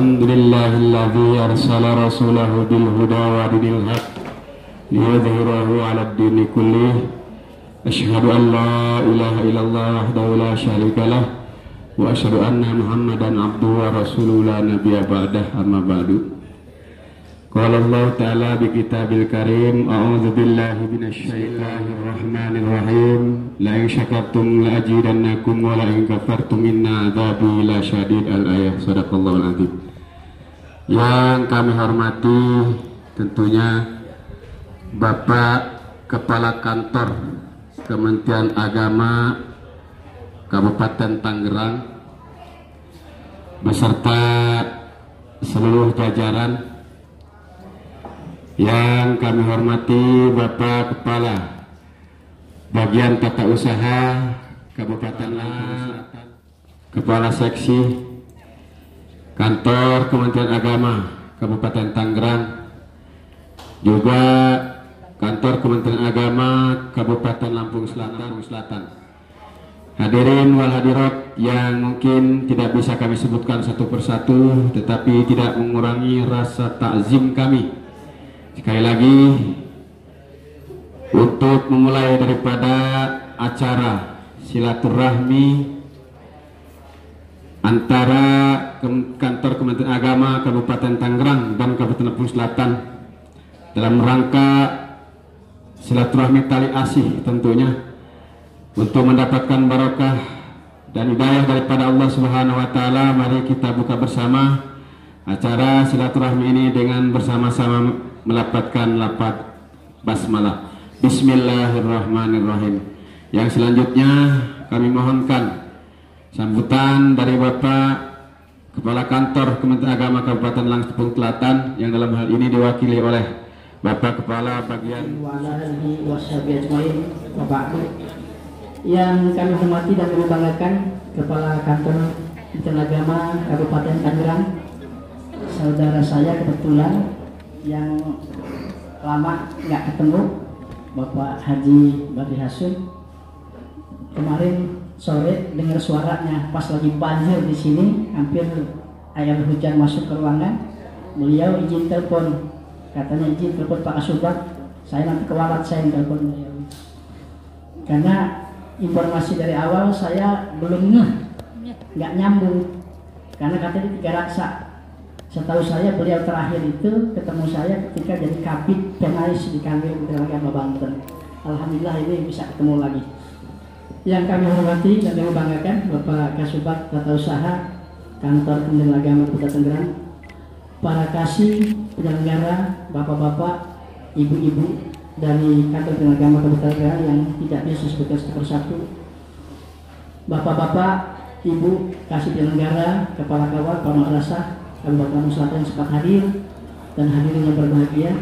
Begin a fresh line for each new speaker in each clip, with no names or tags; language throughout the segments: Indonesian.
Alhamdulillahilladzi arsala rasulahu bil huda wa dinil haq liyudhhirahu 'alad dini kullih. Asyhadu an la ilaha illallah wahdahu la syarikalah wa asyhadu anna Muhammadan abduhu wa rasuluhu la nabiyya ba'dah, amma ba'du. Qala Allah ta'ala bi kitabil karim, a'udzu billahi minasy syaithanir rahmanir rahim. La in syakartum la azidannakum wa la in kafartum inna adzabi lasyadid. Al-ayah. Shadaqallahul azim. Yang kami hormati tentunya Bapak Kepala Kantor Kementerian Agama Kabupaten Tangerang beserta seluruh jajaran. Yang kami hormati Bapak Kepala Bagian Tata Usaha Kabupaten Selatan, Kepala Seksi Kantor Kementerian Agama Kabupaten Tangerang, juga Kantor Kementerian Agama Kabupaten Lampung Selatan. Hadirin wal hadirat yang mungkin tidak bisa kami sebutkan satu persatu, tetapi tidak mengurangi rasa takzim kami sekali lagi untuk memulai daripada acara silaturahmi antara Kantor Kementerian Agama Kabupaten Tangerang dan Kabupaten Lampung Selatan dalam rangka silaturahmi tali asih, tentunya untuk mendapatkan barokah dan hidayah daripada Allah Subhanahu wa taala. Mari kita buka bersama acara silaturahmi ini dengan bersama-sama melafadzkan lafaz basmalah. Bismillahirrahmanirrahim. Yang selanjutnya kami mohonkan sambutan dari Bapak Kepala Kantor Kementerian Agama Kabupaten Lampung Selatan yang dalam hal ini diwakili oleh Bapak Kepala Bagian
yang kami hormati dan kami banggakan Kepala Kantor Kementerian Agama Kabupaten Tangerang, saudara saya kebetulan yang lama nggak ketemu, Bapak Haji Badri Hasun. Kemarin sore dengar suaranya pas lagi banjir di sini, hampir air hujan masuk ke ruangan. Beliau izin telepon, katanya izin telepon Pak Kasubat, saya nanti kewalat saya yang telepon beliau. Karena informasi dari awal saya belum nggak nyambung, karena katanya 3 raksa. Setahu saya beliau terakhir itu ketemu saya ketika jadi Kabid Penais di Kanwil Kementerian Agama Banten. Alhamdulillah ini bisa ketemu lagi. Yang kami hormati dan kami banggakan Bapak Kasubat Tata Usaha Kantor Kementerian Agama Kabupaten Tangerang, para kasih penyelenggara, bapak-bapak, ibu-ibu dari Kantor Kementerian Agama Kabupaten Tangerang yang tidak bisa disebutkan satu persatu, bapak-bapak, ibu kasih penyelenggara, kepala kawal, para madrasah Kabupaten Lampung Selatan yang sempat hadir dan hadirin yang berbahagia.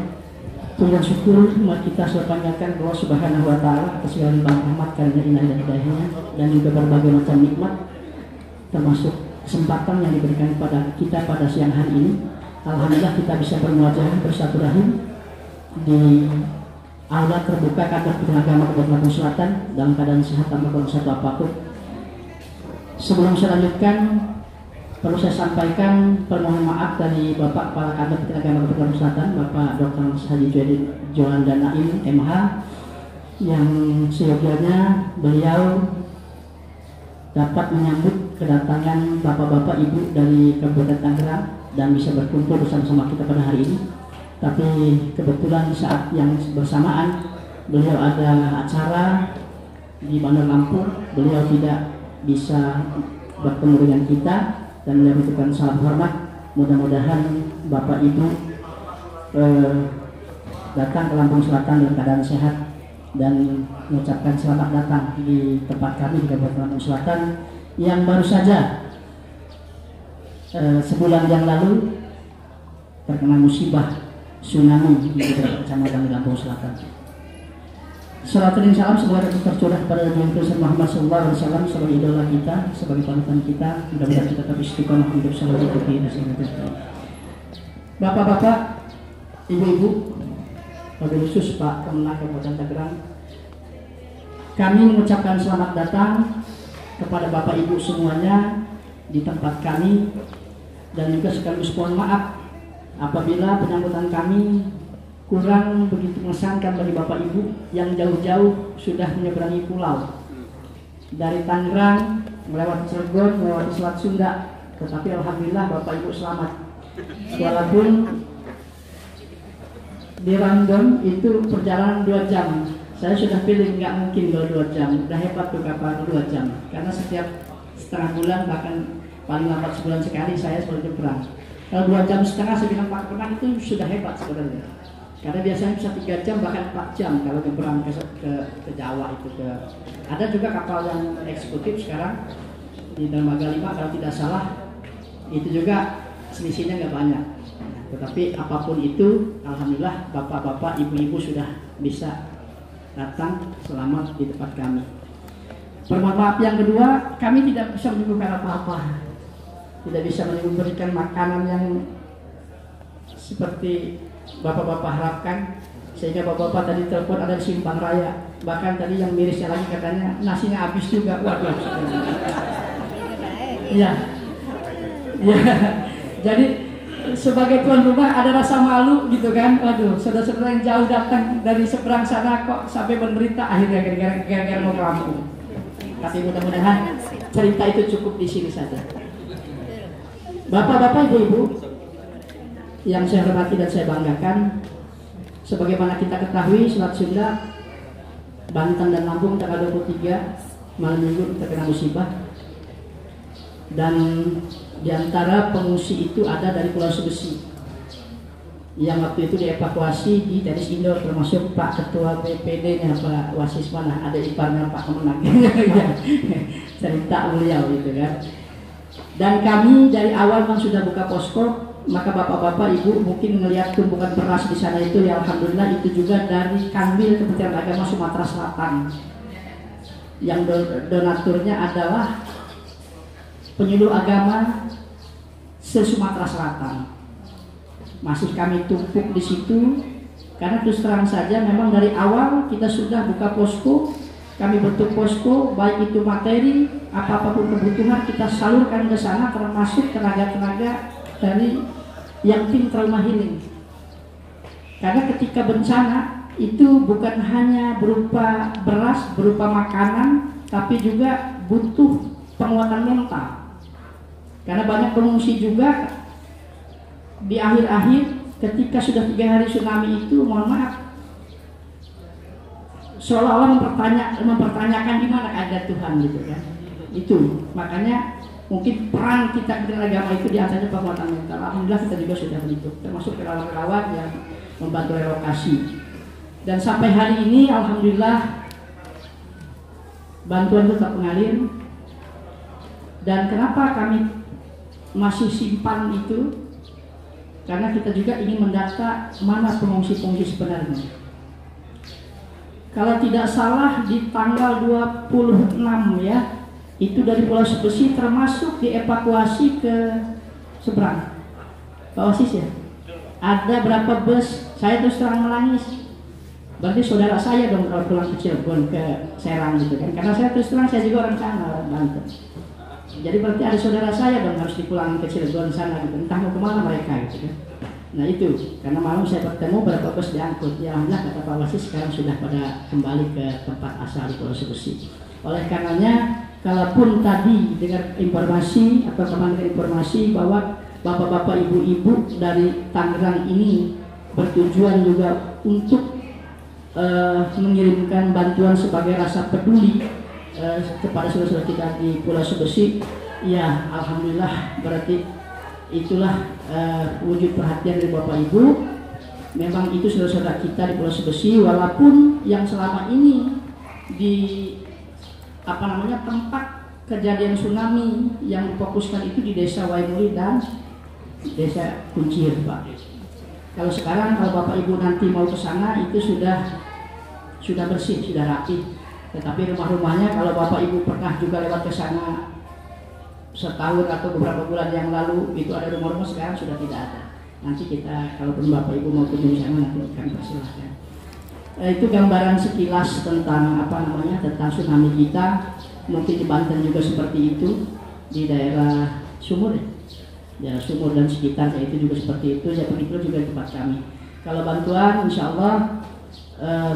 Puji syukur umat kita selalu panjatkan Allah Subhanahu wa taala atas segala limpahan rahmat, karena inayah dan hidayahnya, dan juga berbagai macam nikmat termasuk kesempatan yang diberikan kepada kita pada siang hari ini. Alhamdulillah kita bisa bermuajah bersatu rahim di aula terbuka Kantor Kementerian Agama Kabupaten Lampung Selatan dalam keadaan sehat tanpa kurang satu apapun. Sebelum saya lanjutkan, perlu saya sampaikan permohonan maaf dari Bapak Kepala Kantor Kementerian Agama Kabupaten Lampung Selatan, Bapak Dr. Haji Johan Danaim MH, yang seyogianya beliau dapat menyambut kedatangan bapak-bapak ibu dari Kabupaten Tangerang dan bisa berkumpul bersama-sama kita pada hari ini. Tapi kebetulan saat yang bersamaan beliau ada acara di Bandar Lampung, beliau tidak bisa bertemu dengan kita dan beliau mengucapkan salam hormat. Mudah-mudahan Bapak Ibu datang ke Lampung Selatan dalam keadaan sehat dan mengucapkan selamat datang di tempat kami di Kabupaten Lampung Selatan yang baru saja sebulan yang lalu terkena musibah tsunami di beberapa kecamatan di Lampung Selatan. Salatu dan salam semoga tercurah kepada Nabi Muhammad SAW sebagai idola kita, sebagai panutan kita. Mudah-mudahan kita tetap istiqomah hidup selalu di Bapak-bapak, ibu-ibu, wabil khusus Pak Kemenag Kabupaten Tangerang, kami mengucapkan selamat datang kepada Bapak Ibu semuanya di tempat kami dan juga sekaligus mohon maaf apabila penyambutan kami kurang begitu mengesankan bagi Bapak Ibu yang jauh-jauh sudah menyeberangi pulau dari Tangerang melewati Cilegon, melewati Selat Sunda, tetapi alhamdulillah Bapak Ibu selamat. Walaupun di Randon itu perjalanan 2 jam, saya sudah pilih nggak mungkin kalau 2 jam, udah hebat tuh kapal 2 jam, karena setiap setengah bulan bahkan paling lambat sebulan sekali saya selalu nyebrang. Kalau 2 jam setengah saya bilang Pak Penang itu sudah hebat sebenarnya. Karena biasanya bisa 3 jam bahkan 4 jam kalau nyebrang ke Jawa itu ke. Ada juga kapal yang eksekutif sekarang di dermaga 5 kalau tidak salah, itu juga selisihnya nggak banyak. Tetapi apapun itu, alhamdulillah bapak-bapak, ibu-ibu sudah bisa datang selamat di tempat kami. Permohon maaf yang kedua, kami tidak bisa menyuguhkan apa-apa, tidak bisa memberikan makanan yang seperti bapak-bapak harapkan, sehingga bapak-bapak tadi telepon ada di Simpang Raya, bahkan tadi yang mirisnya lagi katanya nasinya habis juga. Waduh. Iya. Ya. Jadi sebagai tuan rumah ada rasa malu gitu kan. Waduh, saudara-saudara yang jauh datang dari seberang sana kok sampai menderita akhirnya gara-gara mau rampung. Tapi mudah-mudahan cerita itu cukup di sini saja. Bapak-bapak, ibu-ibu yang saya hormati dan saya banggakan, sebagaimana kita ketahui Selat Sunda, Banten dan Lampung tanggal 23 malam minggu terkena musibah, dan diantara pengungsi itu ada dari Pulau Sebesi yang waktu itu dievakuasi di tenis indoor, termasuk Pak Ketua BPD-nya Pak Wasis mana, ada iparnya Pak Kemenang. Cerita beliau gitu kan. Dan kami dari awal memang sudah buka posko, maka bapak-bapak ibu mungkin melihat tumpukan beras di sana itu, ya alhamdulillah itu juga dari Kanwil Kementerian Agama Sumatera Selatan. Yang donaturnya adalah penyuluh agama se-Sumatera Selatan. Masih kami tumpuk di situ karena terus terang saja memang dari awal kita sudah buka posko, kami bentuk posko, baik itu materi apapun kebutuhan kita salurkan ke sana, termasuk tenaga-tenaga dari yang tim trauma healing. Karena ketika bencana itu bukan hanya berupa beras, berupa makanan, tapi juga butuh penguatan mental. Karena banyak pengungsi juga di akhir-akhir ketika sudah 3 hari tsunami itu, mohon maaf, seolah-olah mempertanyakan di mana keadaan Tuhan gitu kan. Itu makanya mungkin peran kita Kementerian Agama itu diantaranya penguatan mental. Alhamdulillah kita juga sudah begitu, termasuk relawan-relawan yang membantu relokasi. Dan sampai hari ini alhamdulillah bantuan tetap mengalir. Dan kenapa kami masih simpan itu? Karena kita juga ingin mendata mana pengungsi-pengungsi sebenarnya. Kalau tidak salah di tanggal 26 ya, itu dari Pulau Sebesi termasuk dievakuasi ke seberang. Pak Wasis ya? Ada berapa bus? Saya terus terang menangis. Berarti saudara saya dong kalau pulang ke Cilegon, ke Serang gitu kan. Karena saya terus terang, saya juga orang sana, Banten. Jadi berarti ada saudara saya dong harus dipulangin ke Cilegon sana gitu. Entah mau kemana mereka gitu kan. Nah itu, karena malam saya bertemu berapa bus diangkut. Ya alhamdulillah kata Pak Wasis sekarang sudah pada kembali ke tempat asal di Pulau Sebesi. Oleh karenanya, kalaupun tadi dengar informasi atau kemarin informasi bahwa bapak-bapak ibu-ibu dari Tangerang ini bertujuan juga untuk mengirimkan bantuan sebagai rasa peduli kepada saudara-saudara kita di Pulau Sebesi, ya alhamdulillah berarti itulah wujud perhatian dari Bapak Ibu. Memang itu saudara-saudara kita di Pulau Sebesi, walaupun yang selama ini di tempat kejadian tsunami yang difokuskan itu di Desa Waimuli dan Desa Kuncir, Pak. Kalau sekarang kalau Bapak Ibu nanti mau ke sana itu sudah bersih, sudah rapi. Tetapi rumah-rumahnya kalau Bapak Ibu pernah juga lewat ke sana setahun atau beberapa bulan yang lalu, itu ada rumah-rumah, sekarang sudah tidak ada. Nanti kita kalaupun Bapak Ibu mau kunjungi sana nanti akan persilahkan. Itu gambaran sekilas tentang tentang tsunami kita. Mungkin di Banten juga seperti itu, di daerah Sumur ya? ya Sumur dan sekitarnya itu juga seperti itu, ya begitu juga di tempat kami. Kalau bantuan insya Allah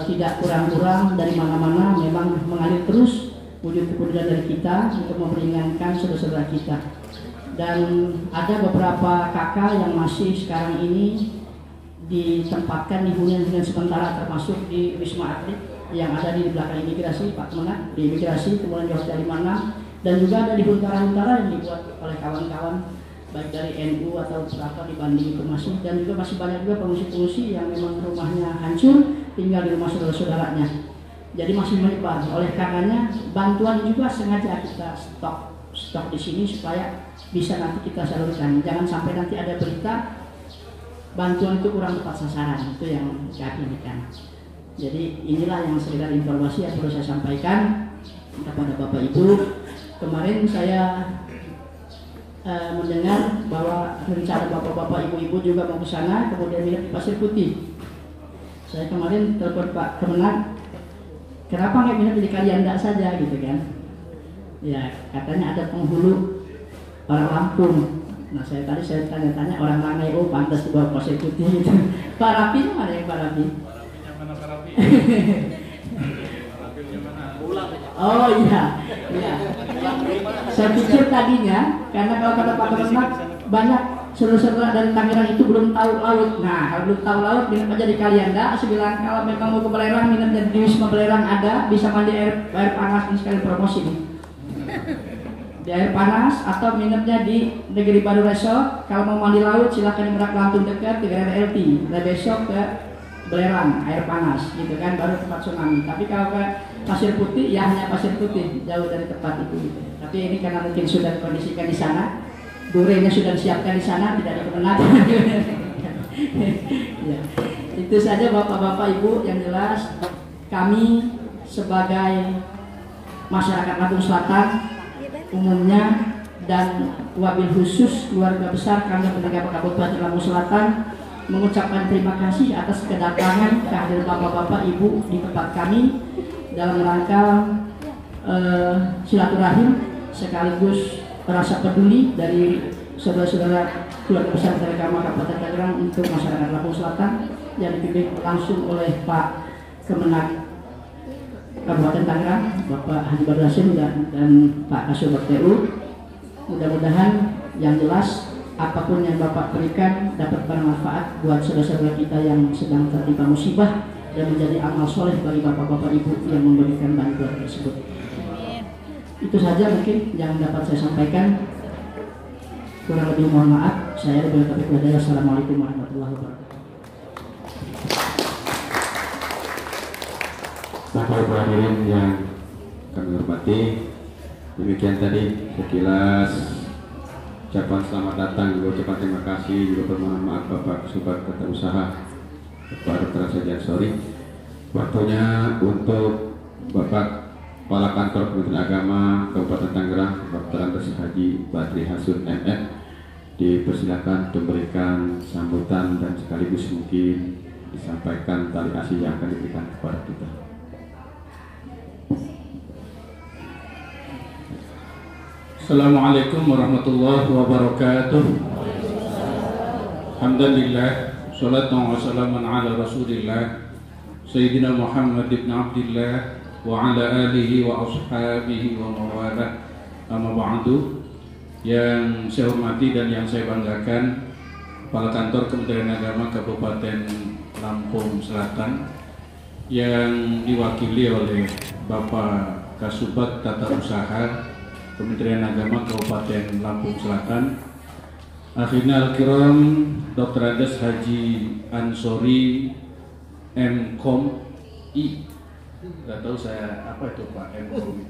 tidak kurang-kurang dari mana-mana, memang mengalir terus wujud kepedulian dari kita untuk memperingankan saudara-saudara kita. Dan ada beberapa kakak yang masih sekarang ini ditempatkan di hunian sementara, termasuk di Wisma Atlet yang ada di belakang imigrasi, Pak Kemenag, di imigrasi, kemudian di Hotel 56, dan juga ada di huntara-huntara yang dibuat oleh kawan-kawan baik dari NU atau berapa dibanding itu masih, dan juga masih banyak juga pengungsi-pengungsi yang memang rumahnya hancur tinggal di rumah saudara-saudaranya. Jadi masih menyebar. Oleh karenanya bantuan juga sengaja kita stok di sini supaya bisa nanti kita salurkan. Jangan sampai nanti ada berita bantuan itu kurang tepat sasaran, itu yang kami inginkan. Jadi inilah yang sekedar informasi yang perlu saya sampaikan kepada Bapak Ibu. Kemarin saya mendengar bahwa rencana bapak-bapak ibu-ibu juga mau ke sana, kemudian lihat di Pasir Putih. Saya kemarin telepon Pak Kemenag, kenapa nggak minat di Kalianda saja gitu kan? Ya katanya ada penghulu orang Lampung. Nah saya tanya-tanya orang Rangai, oh pantas dibawa Pasir Putih gitu. Pak Rapi itu mana yang Pak Rapi?
Pak Rapi?
Oh iya. Saya pikir tadinya, karena kalau kata Pak Kemenag banyak saudara-saudara dari Tangerang itu belum tahu laut. Nah kalau belum tahu laut, minum aja di Kalianda. Saya bilang kalau memang mau ke Belerang, minum di Wisma Belerang ada, bisa mandi air panas, ini sekali promosi nih. Di air panas, atau minumnya di Negeri Baru Resort. Kalau mau mandi laut silahkan di Merak Lampung dekat di LT. Nah besok ke Belerang air panas gitu kan, baru tempat tsunami. Tapi kalau ke Pasir Putih ya hanya Pasir Putih, jauh dari tempat itu gitu. Tapi ini karena mungkin sudah dikondisikan di sana, durenya sudah disiapkan di sana, tidak ada kemenangan. Ya. Itu saja Bapak-bapak Ibu, yang jelas kami sebagai masyarakat Lampung Selatan umumnya dan wabil khusus keluarga besar kami penegak Kabupaten Lampung Selatan mengucapkan terima kasih atas kedatangan kehadiran Bapak-bapak Ibu di tempat kami dalam rangka silaturahim sekaligus rasa peduli dari saudara-saudara keluarga besar dari Kabupaten Tangerang untuk masyarakat Lampung Selatan yang dipimpin langsung oleh Pak Kemenag Kabupaten Tangerang, Bapak Haji Badrul Hasim dan Pak Kasubag TU. Mudah-mudahan yang jelas apapun yang Bapak berikan dapat bermanfaat buat saudara-saudara kita yang sedang tertimpa musibah dan menjadi amal soleh bagi Bapak-bapak Ibu yang memberikan bantuan tersebut. Itu saja mungkin yang dapat saya sampaikan. Kurang lebih mohon maaf. Saya lebih taufiq wal hidayah. Assalamualaikum warahmatullahi wabarakatuh.
Bapak hadirin yang kami hormati, demikian tadi sekilas ucapan selamat datang, juga ucapan terima kasih, juga permohonan maaf Bapak Kasubag Tata Usaha Bapak Dr. Haji Ansori. Waktunya untuk Bapak Kepala Kantor Kementerian Agama Kabupaten Tangerang, Dr. Andes Haji Badri Hasun MM, dipersilakan memberikan sambutan dan sekaligus mungkin disampaikan tali asih yang akan diberikan kepada kita.
Assalamualaikum warahmatullahi wabarakatuh. Alhamdulillah, salatu wassalamu ala Rasulillah Sayyidina Muhammad ibn Abdillah wa ala alihi wa ashabihi wa mawalah. Amma ba'du. Yang saya hormati dan yang saya banggakan, Kepala Kantor Kementerian Agama Kabupaten Lampung Selatan yang diwakili oleh Bapak Kasubag Tata Usaha Kementerian Agama Kabupaten Lampung Selatan, Akhirnya Al-Kiram Dr. Andes Haji Ansori MKom I, nggak tahu saya apa itu Pak MKom,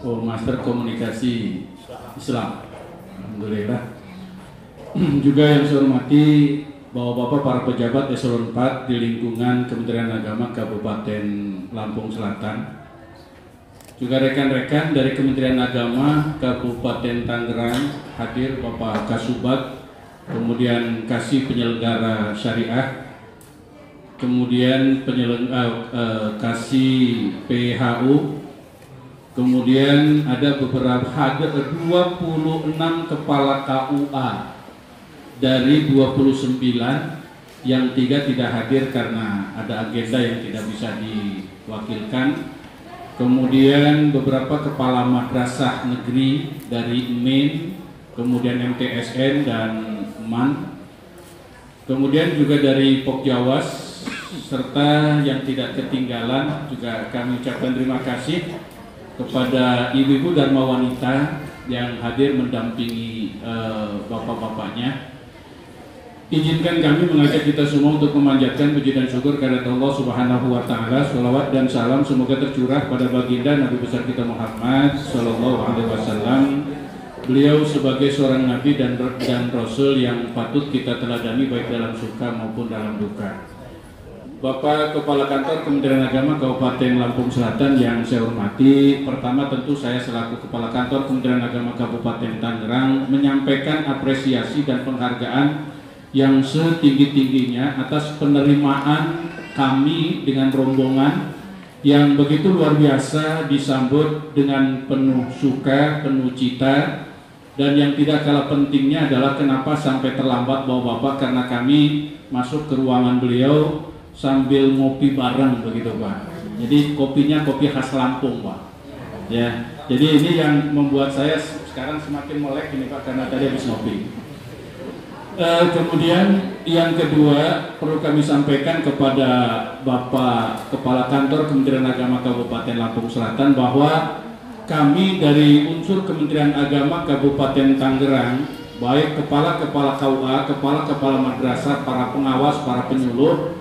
oh Master Komunikasi Islam. Alhamdulillah. Juga yang saya hormati Bapak-bapak para pejabat eselon 4 di lingkungan Kementerian Agama Kabupaten Lampung Selatan, juga rekan-rekan dari Kementerian Agama Kabupaten Tangerang hadir, Bapak Kasubag, kemudian Kasih Penyelenggara Syariah, kemudian Kasih PHU, kemudian ada 26 kepala KUA dari 29 yang 3 tidak hadir karena ada agenda yang tidak bisa diwakilkan. Kemudian beberapa kepala madrasah negeri dari MIN, kemudian MTSN dan MAN, kemudian juga dari Pokjawas, serta yang tidak ketinggalan juga kami ucapkan terima kasih kepada ibu-ibu Dharma Wanita yang hadir mendampingi bapak-bapaknya. Izinkan kami mengajak kita semua untuk memanjatkan puji dan syukur kepada Allah Subhanahu wa taala. Shalawat dan salam semoga tercurah pada baginda Nabi besar kita Muhammad sallallahu alaihi wasallam. Beliau sebagai seorang nabi dan rasul yang patut kita teladani baik dalam suka maupun dalam duka. Bapak Kepala Kantor Kementerian Agama Kabupaten Lampung Selatan yang saya hormati, pertama tentu saya selaku Kepala Kantor Kementerian Agama Kabupaten Tangerang menyampaikan apresiasi dan penghargaan yang setinggi-tingginya atas penerimaan kami dengan rombongan yang begitu luar biasa, disambut dengan penuh suka, penuh cita, dan yang tidak kalah pentingnya adalah kenapa sampai terlambat Bapak-Bapak, karena kami masuk ke ruangan beliau sambil ngopi bareng begitu Pak. Jadi kopinya kopi khas Lampung Pak. Ya, jadi ini yang membuat saya sekarang semakin melek ini Pak, karena tadi habis ngopi. Kemudian yang kedua perlu kami sampaikan kepada Bapak Kepala Kantor Kementerian Agama Kabupaten Lampung Selatan bahwa kami dari unsur Kementerian Agama Kabupaten Tangerang, baik kepala-kepala KUA, kepala-kepala madrasah, para pengawas, para penyuluh,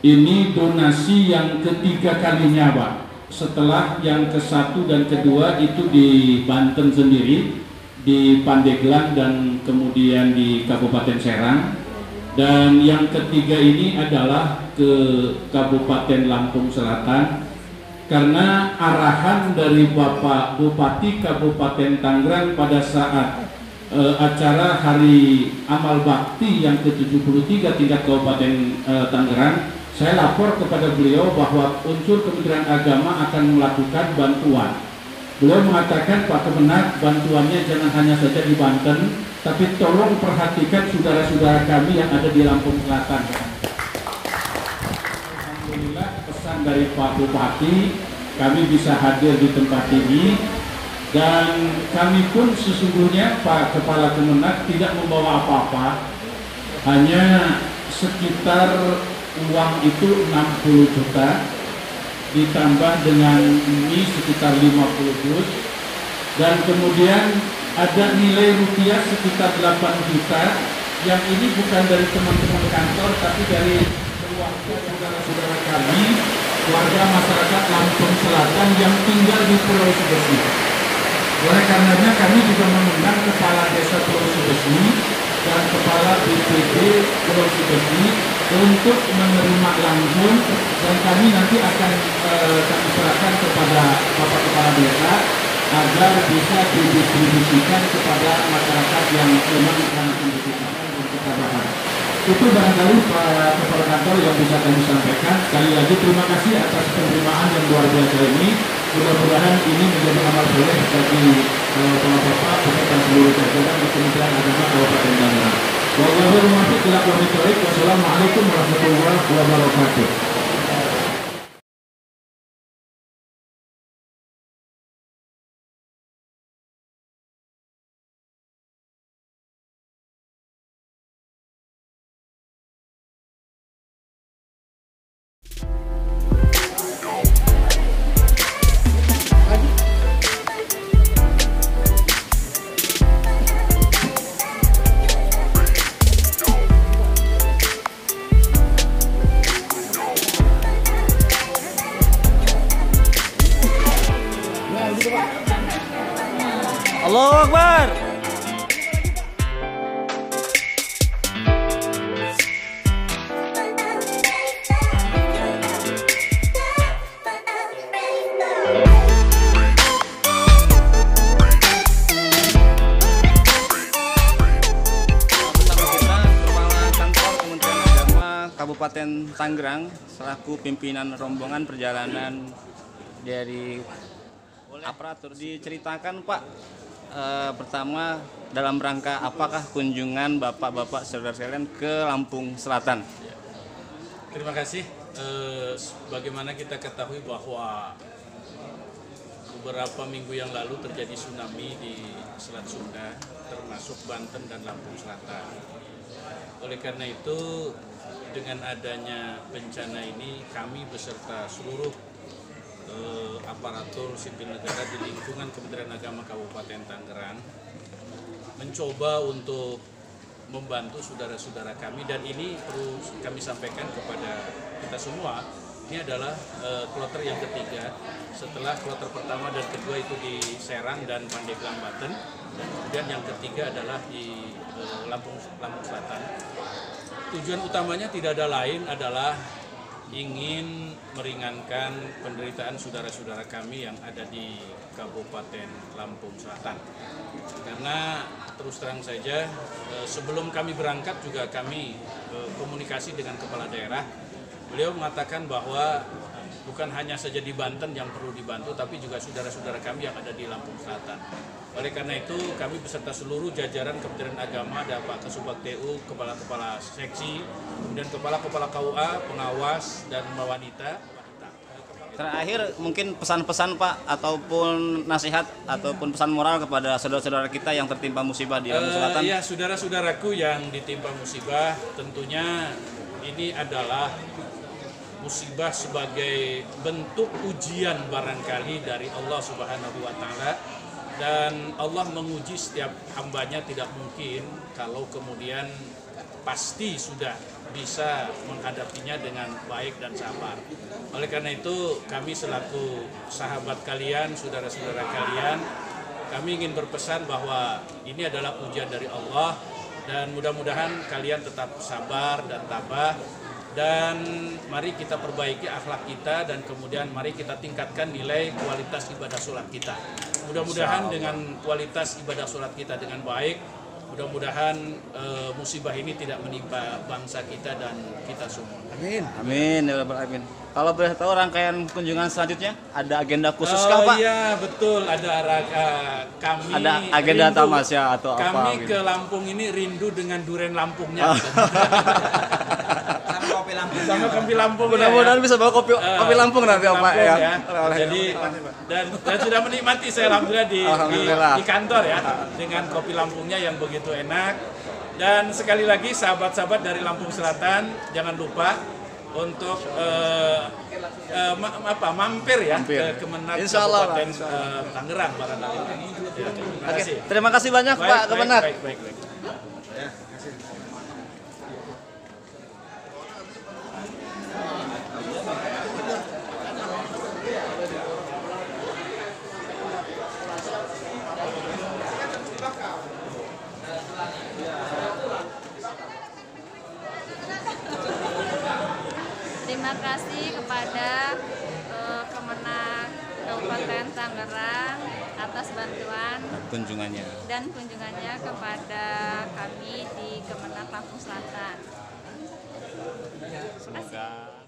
ini donasi yang ketiga kalinya Pak. Setelah yang ke-1 dan kedua itu di Banten sendiri, di Pandeglang dan kemudian di Kabupaten Serang, dan yang ketiga ini adalah ke Kabupaten Lampung Selatan karena arahan dari Bapak Bupati Kabupaten Tangerang pada saat acara Hari Amal Bakti yang ke-73 tingkat Kabupaten Tangerang. Saya lapor kepada beliau bahwa unsur Kementerian Agama akan melakukan bantuan. Beliau mengatakan Pak Kemenak, bantuannya jangan hanya saja di Banten, tapi tolong perhatikan saudara-saudara kami yang ada di Lampung Selatan. Alhamdulillah pesan dari Pak Bupati, kami bisa hadir di tempat ini, dan kami pun sesungguhnya Pak Kepala Kemenak tidak membawa apa-apa, hanya sekitar uang itu 60 juta. Ditambah dengan ini sekitar 50 dus, dan kemudian ada nilai rupiah sekitar 8 juta yang ini bukan dari teman-teman kantor tapi dari keluarga saudara-saudara kami, warga masyarakat Lampung Selatan yang tinggal di Pulau Sebesi. Oleh karenanya kami juga mengundang Kepala Desa Pulau Sebesi dan Kepala BPD Pulau Sebesi untuk menerima langsung, dan kami nanti akan kami serahkan kepada Bapak Kepala Desa agar bisa didistribusikan kepada masyarakat yang memang sangat membutuhkan untuk tambahan. Itu barangkali Pak Kepala Kantor yang bisa kami sampaikan. Sekali lagi terima kasih atas penerimaan yang luar biasa ini. Mudah-mudahan ini menjadi amal soleh bagi Bapak-Bapak beserta seluruh jajaran di Kementerian Agama Kabupaten Tangerang. Wassalamualaikum warahmatullahi wabarakatuh.
Allahu Akbar. Kabupaten Tangerang selaku pimpinan rombongan perjalanan dari aparatur. Diceritakan Pak, pertama dalam rangka apakah kunjungan bapak-bapak saudara-saudara ke Lampung Selatan?
Terima kasih. Bagaimana kita ketahui bahwa beberapa minggu yang lalu terjadi tsunami di Selat Sunda, termasuk Banten dan Lampung Selatan. Oleh karena itu, dengan adanya bencana ini, kami beserta seluruh aparatur sipil negara di lingkungan Kementerian Agama Kabupaten Tangerang mencoba untuk membantu saudara-saudara kami, dan ini perlu kami sampaikan kepada kita semua. Ini adalah kloter yang ketiga setelah kloter pertama dan kedua itu di Serang dan Pandeglang Banten, dan yang ketiga adalah di Lampung Selatan. Tujuan utamanya tidak ada lain adalah ingin meringankan penderitaan saudara-saudara kami yang ada di Kabupaten Lampung Selatan. Karena terus terang saja, sebelum kami berangkat juga kami komunikasi dengan kepala daerah. Beliau mengatakan bahwa bukan hanya saja di Banten yang perlu dibantu, tapi juga saudara-saudara kami yang ada di Lampung Selatan. Oleh karena itu, kami beserta seluruh jajaran Kementerian Agama, ada Pak Kasubag TU, kepala-kepala seksi, kemudian kepala-kepala KUA, pengawas, dan wanita.
Terakhir mungkin pesan-pesan Pak, ataupun nasihat, ataupun pesan moral kepada saudara-saudara kita yang tertimpa musibah di Lampung Selatan.
Ya, saudara-saudaraku yang ditimpa musibah, tentunya ini adalah musibah sebagai bentuk ujian barangkali dari Allah Subhanahu wa Ta'ala, dan Allah menguji setiap hambanya. Tidak mungkin kalau kemudian pasti sudah bisa menghadapinya dengan baik dan sabar. Oleh karena itu, kami selaku sahabat kalian, saudara-saudara kalian, kami ingin berpesan bahwa ini adalah ujian dari Allah, dan mudah-mudahan kalian tetap sabar dan tabah. Dan mari kita perbaiki akhlak kita, dan kemudian mari kita tingkatkan nilai kualitas ibadah sholat kita. Mudah-mudahan dengan kualitas ibadah sholat kita dengan baik, mudah-mudahan musibah ini tidak menimpa bangsa kita dan kita semua.
Amin. Amin. Ya Rabbal Alamin. Kalau boleh tahu rangkaian kunjungan selanjutnya ada agenda khusus kah Pak?
Iya betul, ada kami.
Ada agenda tamasya atau apa?
Kami ke Lampung ini rindu dengan duren Lampungnya. Sama kopi Lampung.
Mudah-mudahan bisa bawa kopi Lampung nanti Pak ya.
Jadi dan sudah menikmati saya alhamdulillah di kantor ya dengan kopi Lampungnya yang begitu enak. Dan sekali lagi sahabat-sahabat dari Lampung Selatan, jangan lupa untuk mampir ya ke Kemenag Kabupaten Tangerang barangkali. Ya,
terima kasih banyak Pak Kemenag.
Baik.
Terima kasih kepada Kemenag Kabupaten Tangerang atas bantuan dan kunjungannya kepada kami di Kemenag Lampung Selatan. Terima kasih.